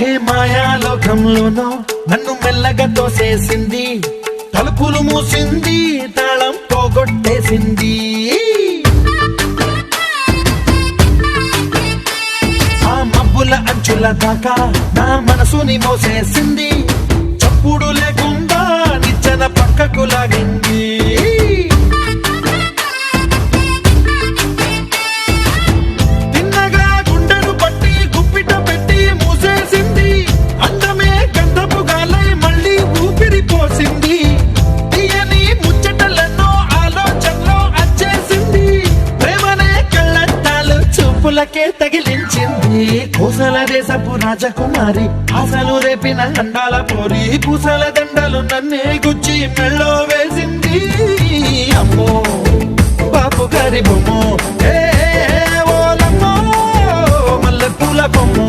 ఏ మాయాలోకంలోనో నన్ను మెల్లగా తోసేసింది, తలుపులు మూసింది, తాళం పోగొట్టేసింది. ఆ మబ్బుల అంచుల దాకా నా మనసుని మోసేసింది, చప్పుడు లేకుండా నిచ్చెన పక్కకు లాగింది. తిన్నగా గుండెను పట్టి గుప్పిట పెట్టి మూసేసింది, అందమే గంధపు గాలై మళ్ళీ ఊపిరి పోసింది. తీయని ముచ్చటలెన్నో ఆలోచనలో అచ్చేసింది, ప్రేమనే కళ్ళద్దాలు చూపులకే తగిలించింది. కోసల దేశపు రాజకుమారి, ఆశలు రేపిన అండాల పోరి, పూసల దండలు నన్నే గుచ్చి మెళ్ళో వేసింది. అమ్మో బాపు గారి బొమ్మో, ఓలమ్మో మల్లె పూల బొమ్మో.